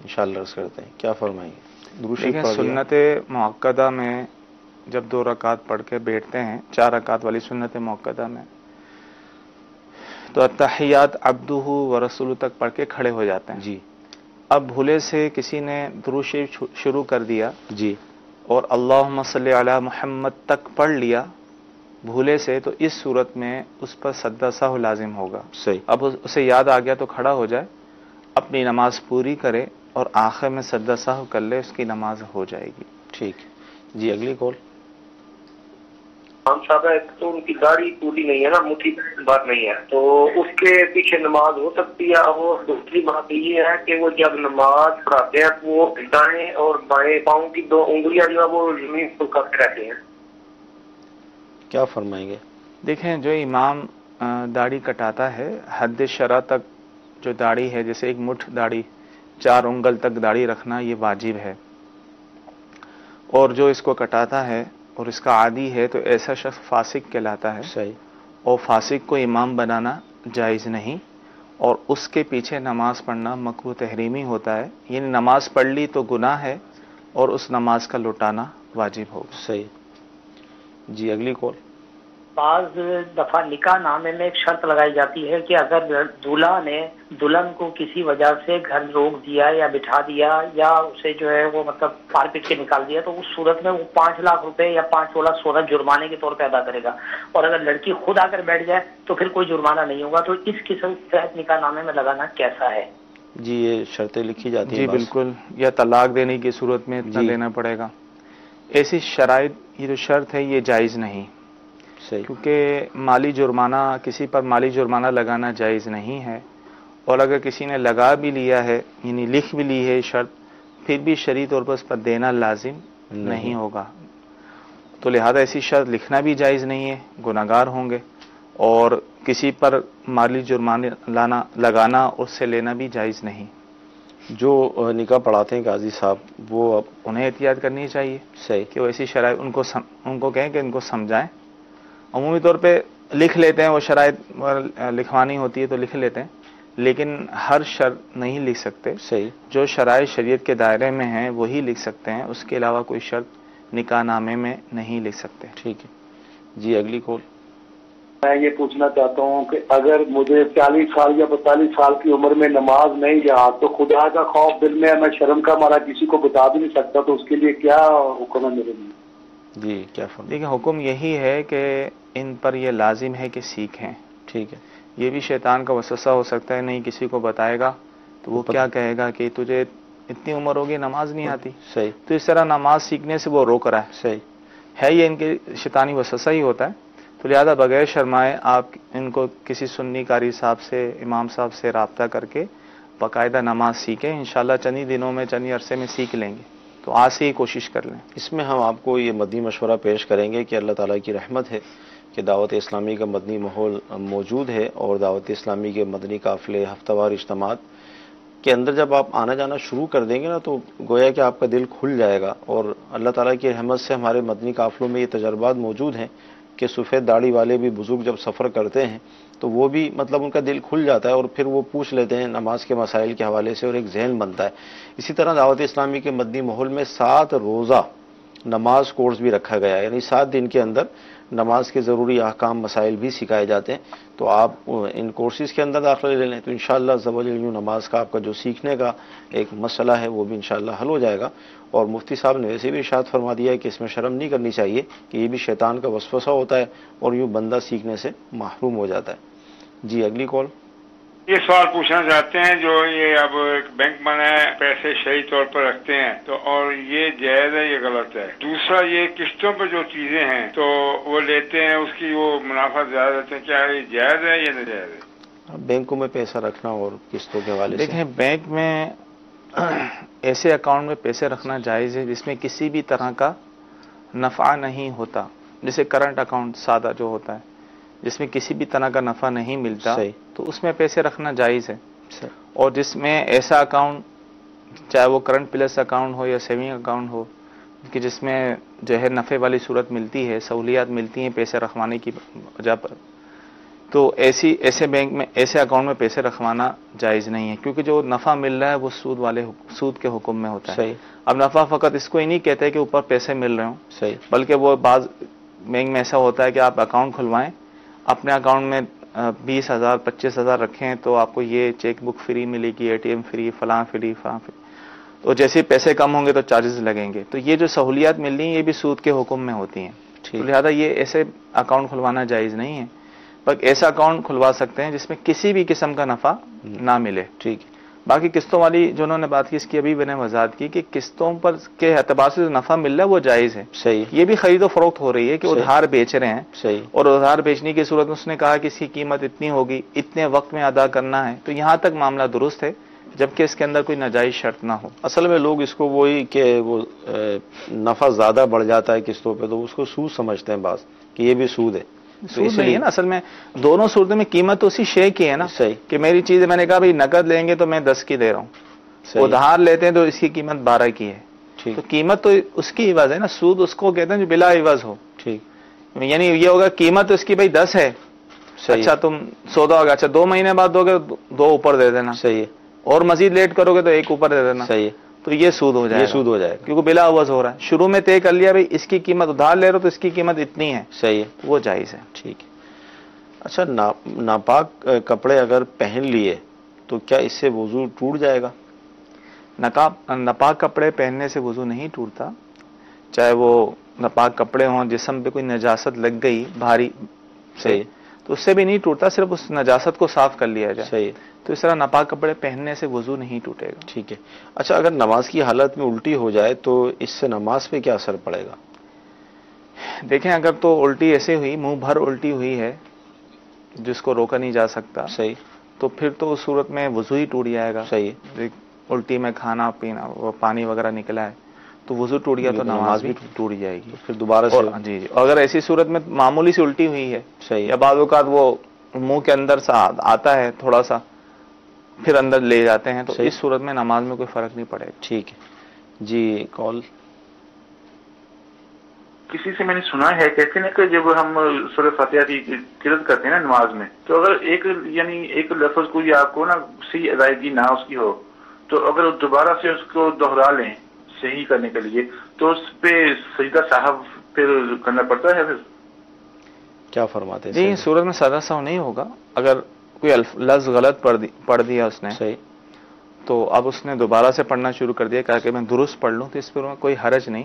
انشاءاللہ عرض کرتے ہیں, کیا فرمائیں گے؟ دیکھیں, سنت مؤکدہ میں جب 2 رکعت پڑھ کے بیٹھتے ہیں 4 رکعت والی سنت مؤکدہ میں تو التحیات عبدہ و رسولہ تک پڑھ کے کھڑے ہو جاتے ہیں. جی, اب بھولے سے کسی نے درود شریف شروع کر دیا جی, اور اللہم صلی علی محمد تک پڑھ لیا بھولے سے, تو اس صورت میں اس پر سجدہ سہو لازم ہوگا. صحیح. اب اسے یاد آ گیا تو کھڑا ہو جائے, اپنی نماز پوری کرے اور آخر میں سجدہ سہو کر لے, اس کی نماز ہو جائے گی. ٹھیک. جی, اگلی کال. ہم صاحب ایک تو ان کی داڑھی پوری نہیں ہے نا, مٹھی بات نہیں ہے, تو اس کے پیچھے نماز ہو سکتی ہے. اور دوسری بات یہ ہے کہ وہ جب نماز پڑھاتے ہیں وہ دائیں اور بائیں پاؤں کی 2 انگلیاں جو ہے وہ زمین پر کرتے رہتے ہیں. کیا فرمائیں گے؟ دیکھیں, جو امام داڑھی کٹاتا ہے حد شرع تک جو داڑھی ہے, جیسے ایک مٹھ داڑھی 4 انگل تک داڑھی رکھنا یہ واجب ہے, اور جو اس کو کٹاتا ہے اور اس کا عادی ہے تو ایسا شخص فاسق کہلاتا ہے. صحیح. اور فاسق کو امام بنانا جائز نہیں, اور اس کے پیچھے نماز پڑھنا مکروہ تحریمی ہوتا ہے. یعنی نماز پڑھ لی تو گناہ ہے اور اس نماز کا لوٹانا واجب ہوگا. صحیح. جی, اگلی کال. بعض دفعہ نکاح نامے میں ایک شرط لگائی جاتی ہے کہ اگر دولہا نے دلہن کو کسی وجہ سے گھر روک دیا یا بٹھا دیا یا اسے جو ہے وہ مطلب پار پیٹ کے نکال دیا, تو اس صورت میں وہ 5 لاکھ روپے یا 5 تولہ سونا جرمانے کے طور پہ ادا کرے گا, اور اگر لڑکی خود آ کر بیٹھ جائے تو پھر کوئی جرمانہ نہیں ہوگا. تو اس قسم کے نکاح نامے میں لگانا کیسا ہے؟ جی, یہ شرطیں لکھی جاتی ہیں. جی بالکل, یا طلاق دینے کی صورت میں اتنا دینا پڑے گا. ایسی شرائط, یہ جو شرط ہے یہ جائز نہیں. صحیح. کیونکہ مالی جرمانہ, کسی پر مالی جرمانہ لگانا جائز نہیں ہے, اور اگر کسی نے لگا بھی لیا ہے یعنی لکھ بھی لی ہے شرط, پھر بھی شرعی طور پر اس پر دینا لازم نہیں ہوگا. تو لہذا ایسی شرط لکھنا بھی جائز نہیں ہے, گناہ گار ہوں گے, اور کسی پر مالی جرمانہ لگانا اس سے لینا بھی جائز نہیں. جو نکاح پڑھاتے ہیں قاضی صاحب, وہ اب انہیں احتیاط کرنی چاہیے. صحیح. کہ وہ ایسی شرائط ان کو کہیں کہ ان کو سمجھائیں. عمومی طور پہ لکھ لیتے ہیں، وہ شرائط لکھوانی ہوتی ہے تو لکھ لیتے ہیں، لیکن ہر شرط نہیں لکھ سکتے. صحیح. جو شرائط شریعت کے دائرے میں ہیں وہی لکھ سکتے ہیں، اس کے علاوہ کوئی شرط نکاح نامے میں نہیں لکھ سکتے. ٹھیک ہے جی. اگلی کال. میں یہ پوچھنا چاہتا ہوں کہ اگر مجھے 40 سال یا 42 سال کی عمر میں نماز نہیں یاد تو خدا کا خوف دل میں ہے، میں شرم کا مارا کسی کو بتا بھی نہیں سکتا، تو اس کے لیے کیا حکم ہے میرے لیے؟ جی کیا فرمائیں؟ دیکھیں حکم یہی ہے کہ ان پر یہ لازم ہے کہ سیکھیں. ٹھیک ہے. یہ بھی شیطان کا وسوسہ ہو سکتا ہے، نہیں کسی کو بتائے گا تو وہ کیا کہے گا کہ تجھے اتنی عمر ہوگی نماز نہیں آتی. صحیح. تو اس طرح نماز سیکھنے سے وہ روک رہا ہے. صحیح ہے یہ ان کے شیطانی وسوسہ ہی ہوتا ہے. تو لہذا بغیر شرمائے آپ ان کو کسی سنی قاری صاحب سے، امام صاحب سے رابطہ کر کے باقاعدہ نماز سیکھیں. انشاءاللہ چند ہی دنوں میں، چند ہی عرصے میں سیکھ لیں گے. تو آج سے ہی کوشش کر لیں. اس میں ہم آپ کو یہ مدنی مشورہ پیش کریں گے کہ اللہ تعالیٰ کی رحمت ہے کہ دعوت اسلامی کا مدنی ماحول موجود ہے، اور دعوت اسلامی کے مدنی قافلے، ہفتہ وار اجتماعات کے اندر جب آپ آنا جانا شروع کر دیں گے نا تو گویا کہ آپ کا دل کھل جائے گا. اور اللہ تعالیٰ کی رحمت سے ہمارے مدنی قافلوں میں یہ تجربات موجود ہیں کہ سفید داڑھی والے بھی بزرگ جب سفر کرتے ہیں تو وہ بھی مطلب ان کا دل کھل جاتا ہے، اور پھر وہ پوچھ لیتے ہیں نماز کے مسائل کے حوالے سے، اور ایک ذہن بنتا ہے. اسی طرح دعوت اسلامی کے مدنی ماحول میں 7 روزہ نماز کورس بھی رکھا گیا ہے، یعنی 7 دن کے اندر نماز کے ضروری احکام مسائل بھی سکھائے جاتے ہیں. تو آپ ان کورسز کے اندر داخلہ لے لیں تو انشاءاللہ زوال نماز کا آپ کا جو سیکھنے کا ایک مسئلہ ہے وہ بھی انشاءاللہ حل ہو جائے گا. اور مفتی صاحب نے ویسے بھی ارشاد فرما دیا ہے کہ اس میں شرم نہیں کرنی چاہیے، کہ یہ بھی شیطان کا وسوسہ ہوتا ہے اور یوں بندہ سیکھنے سے محروم ہو جاتا ہے. جی اگلی کال. یہ سوال پوچھنا چاہتے ہیں، جو یہ اب ایک بینک بنا ہے، پیسے صحیح طور پر رکھتے ہیں تو اور یہ جائز ہے، یہ غلط ہے؟ دوسرا یہ قسطوں پہ جو چیزیں ہیں تو وہ لیتے ہیں، اس کی وہ منافع زیادہ دیتے ہیں، کیا یہ جائز ہے یا ناجائز ہے؟ بینکوں میں پیسہ رکھنا اور قسطوں کے حوالے سے دیکھیں بینک میں ایسے اکاؤنٹ میں پیسے رکھنا جائز ہے جس میں کسی بھی طرح کا نفع نہیں ہوتا. جیسے کرنٹ اکاؤنٹ سادہ جو ہوتا ہے جس میں کسی بھی طرح کا نفع نہیں ملتا، تو اس میں پیسے رکھنا جائز ہے. اور جس میں ایسا اکاؤنٹ، چاہے وہ کرنٹ پلس اکاؤنٹ ہو یا سیونگ اکاؤنٹ ہو، کہ جس میں جو ہے نفع والی صورت ملتی ہے، سہولیات ملتی ہیں پیسے رکھوانے کی وجہ پر، تو ایسے بینک میں، ایسے اکاؤنٹ میں پیسے رکھوانا جائز نہیں ہے، کیونکہ جو نفع مل رہا ہے وہ سود کے حکم میں ہوتا ہے. اب نفع فقط اس کو ہی نہیں کہتے کہ اوپر پیسے مل رہے ہوں، بلکہ وہ بعض بینک میں ایسا ہوتا ہے کہ آپ اکاؤنٹ کھلوائیں، اپنے اکاؤنٹ میں 20,000 25,000 رکھیں تو آپ کو یہ چیک بک فری ملے گی، ATM فری، فلاں فری، فلاں فری. تو جیسے پیسے کم ہوں گے تو چارجز لگیں گے. تو یہ جو سہولیات مل رہی ہیں یہ بھی سود کے حکم میں ہوتی ہیں. تو لہذا یہ ایسے اکاؤنٹ کھلوانا جائز نہیں ہے. بلکہ ایسا اکاؤنٹ کھلوا سکتے ہیں جس میں کسی بھی قسم کا نفع نہ ملے. ٹھیک. باقی قسطوں والی جو انہوں نے بات کی، اس کی ابھی میں نے وضاحت کی کہ قسطوں پر کے اعتبار سے جو نفع مل رہا ہے وہ جائز ہے. صحیح. یہ بھی خرید و فروخت ہو رہی ہے کہ ادھار بیچ رہے ہیں. صحیح. اور ادھار بیچنے کی صورت میں اس نے کہا کہ اس کی قیمت اتنی ہوگی، اتنے وقت میں ادا کرنا ہے، تو یہاں تک معاملہ درست ہے جبکہ اس کے اندر کوئی ناجائز شرط نہ ہو. اصل میں لوگ اس کو وہی کہ وہ نفع زیادہ بڑھ جاتا ہے قسطوں پہ تو اس کو سود سمجھتے ہیں بعض، کہ یہ بھی سود ہے. سود نہیں ہے نا، اصل میں دونوں صورتوں میں قیمت تو اسی شے کی ہے نا. صحیح. کہ میری چیز میں نے کہا بھائی نقد لیں گے تو میں 10 کی دے رہا ہوں، ادھار لیتے ہیں تو اس کی قیمت 12 کی ہے. تو قیمت تو اس کی عوض ہے نا. سود اس کو کہتے ہیں جو بلا عوض ہو. ٹھیک. یعنی یہ ہوگا قیمت تو اس کی بھائی 10 ہے، اچھا تم سودا ہوگا، اچھا 2 مہینے بعد دو گے 2 اوپر دے دینا. صحیح ہے. اور مزید لیٹ کرو گے تو 1 اوپر دے دینا. صحیح ہے. تو یہ سود ہو جائے گا. یہ سود ہو جائے گا کیونکہ بلا عوض ہو رہا ہے. شروع میں طے کر لیا بھائی اس کی قیمت، ادھار لے رہے ہو تو اس کی قیمت اتنی ہے. صحیح ہے. وہ جائز ہے. ٹھیک ہے. اچھا ناپاک کپڑے اگر پہن لیے تو کیا اس سے وضو ٹوٹ جائے گا؟ ناپاک کپڑے پہننے سے وضو نہیں ٹوٹتا، چاہے وہ ناپاک کپڑے ہوں، جسم پہ کوئی نجاست لگ گئی بھاری سے تو اس سے بھی نہیں ٹوٹتا، صرف اس نجاست کو صاف کر لیا جائے. صحیح. تو اس طرح ناپاک کپڑے پہننے سے وضو نہیں ٹوٹے گا. ٹھیک ہے. اچھا اگر نماز کی حالت میں الٹی ہو جائے تو اس سے نماز پہ کیا اثر پڑے گا؟ دیکھیں اگر تو الٹی ایسے ہوئی، منہ بھر الٹی ہوئی ہے جس کو روکا نہیں جا سکتا، صحیح، تو پھر تو اس صورت میں وضو ہی ٹوٹ جائے گا. صحیح. الٹی میں کھانا پینا، وہ پانی وغیرہ نکلا ہے تو وضو ٹوٹ گیا تو نماز بھی ٹوٹ جائے گی. پھر دوبارہ سے جی جی. اگر ایسی صورت میں معمولی سی الٹی ہوئی ہے، صحیح، یا بعض اوقات وہ منہ کے اندر سا آتا ہے تھوڑا سا، پھر اندر لے جاتے ہیں، تو اس صورت میں نماز میں کوئی فرق نہیں پڑے گا. ٹھیک ہے جی. کال. کسی سے میں نے سنا ہے کہتے ہیں کہ جب ہم سورہ فاتحہ کی قرأت کرتے ہیں نا نماز میں، تو اگر ایک لفظ کو یا آپ کو نا صحیح ادائیگی نہ اس کی ہو، تو اگر دوبارہ سے اس کو دوہرا لیں صحیح کرنے کے لیے، تو اس پہ سجدہ صاحب پھر کرنا پڑتا ہے؟ پھر کیا فرماتے ہیں؟ جی سورت میں سجدہ سہو نہیں ہوگا. اگر کوئی لفظ غلط پڑھ دیا اس نے صحیح، تو اب اس نے دوبارہ سے پڑھنا شروع کر دیا کہ میں درست پڑھ لوں، تو اس پر کوئی حرج نہیں،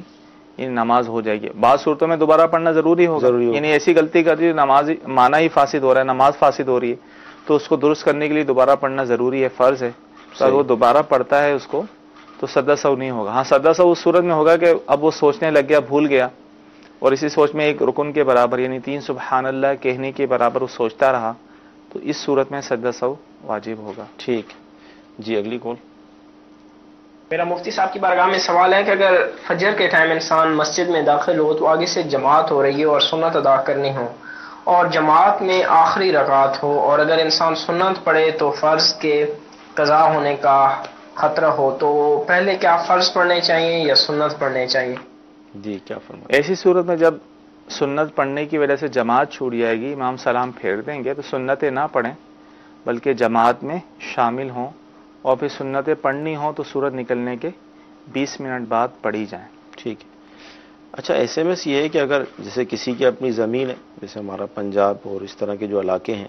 یہ نماز ہو جائے گی. بعض صورتوں میں دوبارہ پڑھنا ضروری ہوگا، یعنی ایسی غلطی کر دی نماز معنی ہی فاسد ہو رہا ہے، نماز فاسد ہو رہی ہے، تو اس کو درست کرنے کے لیے دوبارہ پڑھنا ضروری ہے، فرض ہے. اگر وہ دوبارہ پڑھتا ہے اس کو تو سجدہ سہو نہیں ہوگا. ہاں سجدہ سہو اس صورت میں ہوگا کہ اب وہ سوچنے لگ گیا، بھول گیا، اور اسی سوچ میں ایک رکن کے برابر یعنی 3 سبحان اللہ کہنے کے برابر وہ سوچتا رہا، تو اس صورت میں سجدہ سہو واجب ہوگا. ٹھیک. جی اگلی کال. میرا مفتی صاحب کی بارگاہ میں سوال ہے کہ اگر فجر کے ٹائم انسان مسجد میں داخل ہو تو آگے سے جماعت ہو رہی ہے اور سنت ادا کرنی ہو، اور جماعت میں آخری رکعت ہو، اور اگر انسان سنت پڑھے تو فرض کے قضا ہونے کا خطرہ ہو، تو پہلے کیا فرض پڑھنے چاہیے یا سنت پڑھنے چاہیے؟ جی کیا فرمائیں؟ ایسی صورت میں جب سنت پڑھنے کی وجہ سے جماعت چھوٹ جائے گی، امام سلام پھیر دیں گے، تو سنتیں نہ پڑھیں بلکہ جماعت میں شامل ہوں، اور پھر سنتیں پڑھنی ہوں تو سورج نکلنے کے 20 منٹ بعد پڑھی جائیں. ٹھیک ہے. اچھا ایس ایم ایس یہ ہے کہ اگر جیسے کسی کی اپنی زمین ہے، جیسے ہمارا پنجاب اور اس طرح کے جو علاقے ہیں،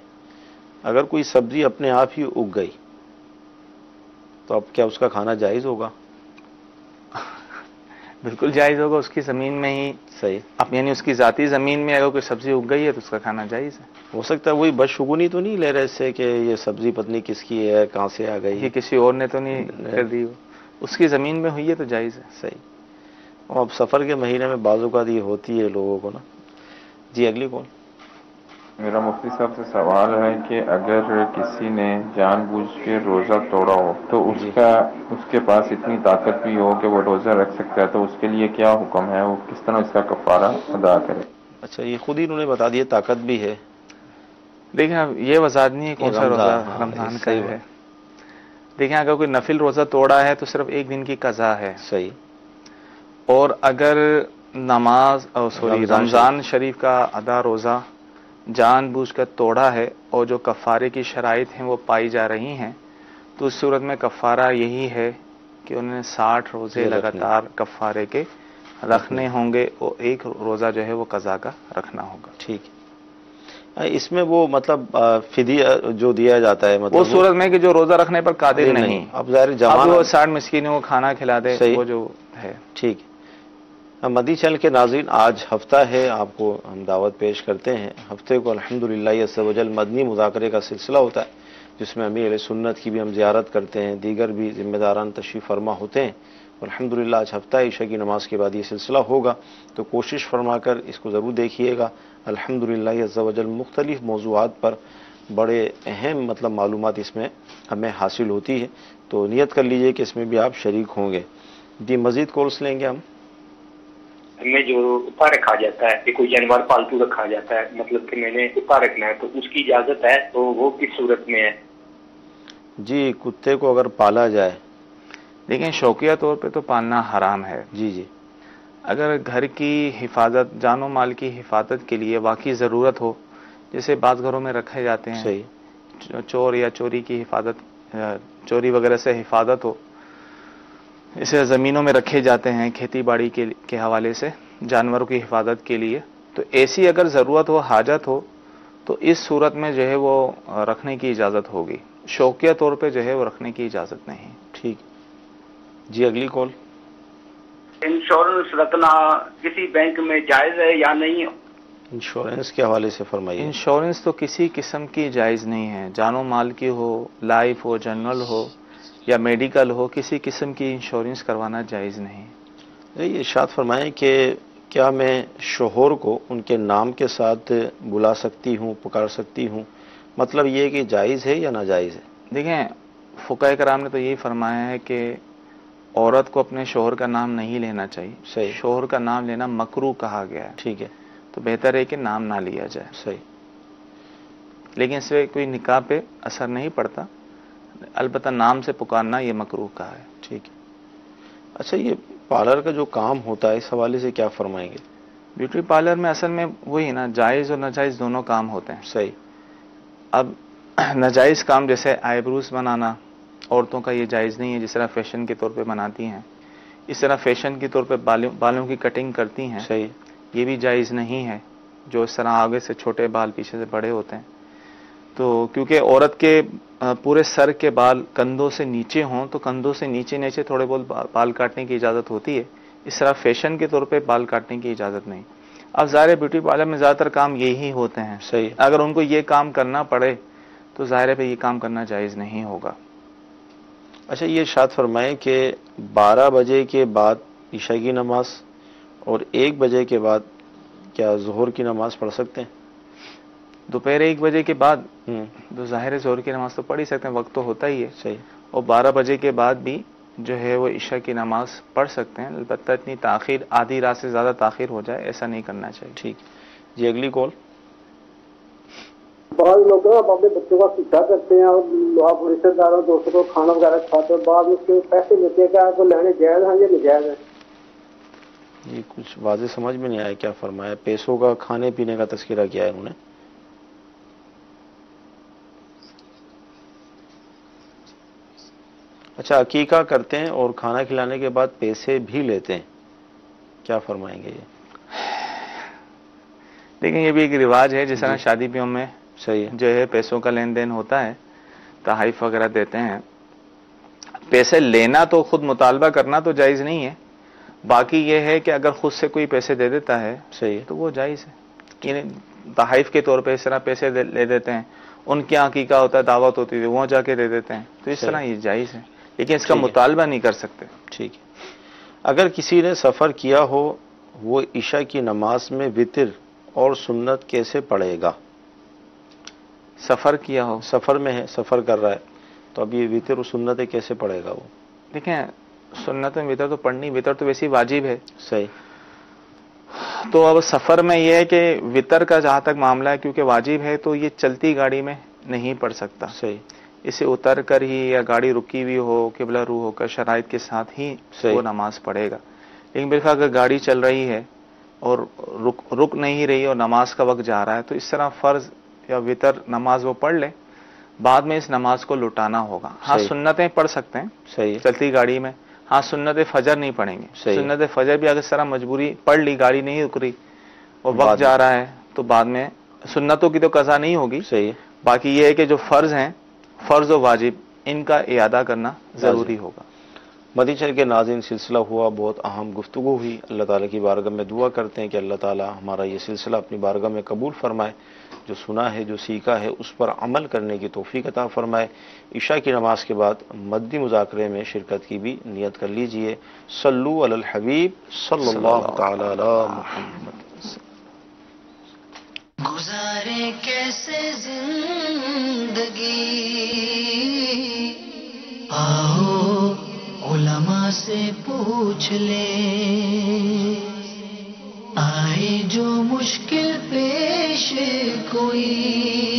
اگر کوئی سبزی اپنے آپ ہی اگ گئی تو اب کیا اس کا کھانا جائز ہوگا؟ بالکل جائز ہوگا، اس کی زمین میں ہی. صحیح. اب یعنی اس کی ذاتی زمین میں اگر کوئی سبزی اگ گئی ہے تو اس کا کھانا جائز ہے. ہو سکتا ہے وہی بدشگونی تو نہیں لے رہے اس سے کہ یہ سبزی پتنی کس کی ہے، کہاں سے آ گئی، یہ کسی اور نے تو نہیں کر دی، اس کی زمین میں ہوئی ہے تو جائز ہے. صحیح. اور اب سفر کے مہینے میں بعض اوقات یہ ہوتی ہے لوگوں کو نا. جی اگلی کون؟ میرا مفتی صاحب سے سوال ہے کہ اگر کسی نے جان بوجھ کے روزہ توڑا ہو تو اس کے پاس اتنی طاقت بھی ہو کہ وہ روزہ رکھ سکتا ہے، تو اس کے لیے کیا حکم ہے، وہ کس طرح اس کا کفارہ ادا کرے؟ اچھا یہ خود ہی انہوں نے بتا دیا طاقت بھی ہے. دیکھیں اب یہ وضاحت نہیں ہے کون سا روزہ رمضان کا ہے. دیکھیں اگر کوئی نفل روزہ توڑا ہے تو صرف 1 دن کی قضا ہے. صحیح. اور اگر رمضان شریف کا ادا روزہ جان بوجھ کر توڑا ہے اور جو کفارے کی شرائط ہیں وہ پائی جا رہی ہیں، تو اس صورت میں کفارہ یہی ہے کہ انہوں نے 60 روزے لگاتار کفارے کے رکھنے ہوں گے، اور 1 روزہ جو ہے وہ قضا کا رکھنا ہوگا. ٹھیک. اس میں وہ مطلب فدیہ جو دیا جاتا ہے، مطلب وہ صورت میں کہ جو روزہ رکھنے پر قادر نہیں، اب ظاہر جماعت 60 مسکینوں کو کھانا کھلا دے، وہ جو ہے. ٹھیک. مدی چینل کے ناظرین، آج ہفتہ ہے، آپ کو ہم دعوت پیش کرتے ہیں. ہفتے کو الحمدللہ عز و جل مدنی مذاکرے کا سلسلہ ہوتا ہے، جس میں امیر اہل سنت کی بھی ہم زیارت کرتے ہیں، دیگر بھی ذمہ داران تشریف فرما ہوتے ہیں. الحمدللہ آج ہفتہ عشاء کی نماز کے بعد یہ سلسلہ ہوگا، تو کوشش فرما کر اس کو ضرور دیکھیے گا. الحمدللہ عز و جل مختلف موضوعات پر بڑے اہم معلومات اس میں ہمیں حاصل ہوتی ہے، تو نیت کر لیجئے کہ اس میں بھی آپ شریک ہوں گے. جی مزید کورس لیں گے ہم. میں جو کتا رکھا جاتا ہے کہ کوئی جانور پالتو رکھا جاتا ہے، مطلب کہ میں نے کتا رکھنا ہے، تو اس کی اجازت ہے، تو وہ کس صورت میں ہے؟ جی کتے کو اگر پالا جائے، لیکن شوقیہ طور پہ تو پالنا حرام ہے. جی. اگر گھر کی حفاظت، جان و مال کی حفاظت کے لیے واقعی ضرورت ہو، جیسے بعض گھروں میں رکھے جاتے ہیں، صحیح، چور یا چوری کی حفاظت، چوری وغیرہ سے حفاظت ہو، اسے زمینوں میں رکھے جاتے ہیں کھیتی باڑی کے حوالے سے جانوروں کی حفاظت کے لیے، تو ایسی اگر ضرورت ہو، حاجت ہو، تو اس صورت میں جو ہے وہ رکھنے کی اجازت ہوگی. شوقیہ طور پہ جو ہے وہ رکھنے کی اجازت نہیں. ٹھیک. جی اگلی کال. انشورنس رکھنا کسی بینک میں جائز ہے یا نہیں؟ انشورنس کے حوالے سے فرمائیے. انشورنس تو کسی قسم کی جائز نہیں ہے، جان و مال کی ہو، لائف ہو، جنرل ہو یا میڈیکل ہو، کسی قسم کی انشورنس کروانا جائز نہیں. یہ ارشاد فرمائیں کہ کیا میں شوہر کو ان کے نام کے ساتھ بلا سکتی ہوں، پکار سکتی ہوں، مطلب یہ کہ جائز ہے یا ناجائز ہے؟ دیکھیں فقہاء کرام نے تو یہی فرمایا ہے کہ عورت کو اپنے شوہر کا نام نہیں لینا چاہیے. صحیح. شوہر کا نام لینا مکروہ کہا گیا ہے. ٹھیک ہے. تو بہتر ہے کہ نام نہ لیا جائے. صحیح. لیکن اس سے کوئی نکاح پہ اثر نہیں پڑتا، البتہ نام سے پکارنا یہ مکروہ کہا ہے. ٹھیک ہے. اچھا یہ پارلر کا جو کام ہوتا ہے اس حوالے سے کیا فرمائیں گے؟ بیوٹی پارلر میں اصل میں وہی نا، جائز اور ناجائز دونوں کام ہوتے ہیں. صحیح. اب ناجائز کام جیسے آئی بروز بنانا عورتوں کا یہ جائز نہیں ہے، جس طرح فیشن کے طور پہ بناتی ہیں، اس طرح فیشن کے طور پہ بالوں کی کٹنگ کرتی ہیں. صحیح. یہ بھی جائز نہیں ہے، جو اس طرح آگے سے چھوٹے بال پیچھے سے بڑے ہوتے ہیں. تو کیونکہ عورت کے پورے سر کے بال کندھوں سے نیچے ہوں تو کندھوں سے نیچے نیچے تھوڑے بہت بال کاٹنے کی اجازت ہوتی ہے. اس طرح فیشن کے طور پہ بال کاٹنے کی اجازت نہیں. اب ظاہر ہے بیوٹی پارلر میں زیادہ تر کام یہی ہوتے ہیں. صحیح. اگر ان کو یہ کام کرنا پڑے تو ظاہر ہے پہ یہ کام کرنا جائز نہیں ہوگا. اچھا یہ ارشاد فرمائیں کہ 12 بجے کے بعد عشاء کی نماز اور 1 بجے کے بعد کیا ظہر کی نماز پڑھ سکتے ہیں؟ دوپہر 1 بجے کے بعد تو ظاہر ہے ظہر کی نماز تو پڑھ ہی سکتے ہیں، وقت تو ہوتا ہی ہے. صحیح. اور 12 بجے کے بعد بھی جو ہے وہ عشاء کی نماز پڑھ سکتے ہیں، البتہ اتنی تاخیر آدھی رات سے زیادہ تاخیر ہو جائے ایسا نہیں کرنا چاہیے. ٹھیک جی. اگلی کال. بعض لوگ آپ اپنے بچوں کا سیکھا کرتے ہیں اور آپ رشتے داروں دوستوں کو کھانا وغیرہ کھاتے ہیں، بعد اس کے پیسے لیتے ہیں، کیا آپ کو لینے جائز ہیں یا ناجائز ہیں؟ یہ کچھ واضح سمجھ میں نہیں آیا کیا فرمایا. پیسوں کا کھانے پینے کا تذکرہ کیا ہے انہوں نے. اچھا عقیقہ کرتے ہیں اور کھانا کھلانے کے بعد پیسے بھی لیتے ہیں، کیا فرمائیں گے یہ؟ لیکن یہ بھی ایک رواج ہے، جس طرح شادی بیاہوں میں صحیح جو ہے پیسوں کا لین دین ہوتا ہے، تحائف وغیرہ دیتے ہیں. پیسے لینا تو خود مطالبہ کرنا تو جائز نہیں ہے، باقی یہ ہے کہ اگر خود سے کوئی پیسے دے دیتا ہے صحیح تو وہ جائز ہے. یعنی تحائف کے طور پہ اس طرح پیسے لے دیتے ہیں، ان کے یہاں عقیقہ ہوتا ہے، دعوت ہوتی ہے، وہاں جا کے دے دیتے ہیں، تو اس طرح یہ جائز ہے، لیکن اس کا مطالبہ نہیں کر سکتے. ٹھیک ہے. اگر کسی نے سفر کیا ہو، وہ عشاء کی نماز میں وتر اور سنت کیسے پڑھے گا؟ سفر کیا ہو، سفر میں ہے، سفر کر رہا ہے، تو اب یہ وتر اور سنتیں کیسے پڑھے گا وہ؟ دیکھیں سنت میں وتر تو پڑھنی، وتر تو ویسے واجب ہے. صحیح. تو اب سفر میں یہ ہے کہ وتر کا جہاں تک معاملہ ہے کیونکہ واجب ہے تو یہ چلتی گاڑی میں نہیں پڑھ سکتا. صحیح. اسے اتر کر ہی یا گاڑی رکی ہوئی ہو قبلہ رو ہو کر شرائط کے ساتھ ہی وہ نماز پڑھے گا. لیکن بالفعل اگر گاڑی چل رہی ہے اور رک نہیں رہی اور نماز کا وقت جا رہا ہے تو اس طرح فرض یا وتر نماز وہ پڑھ لے، بعد میں اس نماز کو لوٹانا ہوگا. ہاں سنتیں پڑھ سکتے ہیں صحیح چلتی گاڑی میں. ہاں سنت فجر نہیں پڑھیں گے. سنت فجر بھی اگر اس طرح مجبوری پڑھ لی، گاڑی نہیں رک رہی اور وقت جا رہا ہے تو بعد میں سنتوں کی تو قضا نہیں ہوگی. صحیح. باقی یہ ہے کہ جو فرض ہیں، فرض و واجب، ان کا اعادہ کرنا ضروری ہوگا. مدنی چینل کے ناظرین سلسلہ ہوا، بہت اہم گفتگو ہوئی. اللہ تعالیٰ کی بارگاہ میں دعا کرتے ہیں کہ اللہ تعالیٰ ہمارا یہ سلسلہ اپنی بارگاہ میں قبول فرمائے، جو سنا ہے جو سیکھا ہے اس پر عمل کرنے کی توفیق عطا فرمائے. عشاء کی نماز کے بعد مدنی مذاکرے میں شرکت کی بھی نیت کر لیجئے. صلو علی الحبیب صلی اللہ تعالی علی محمد. گزارے کیسے زندگی، آؤ علماء سے پوچھ لے، آئے جو مشکل پیش کوئی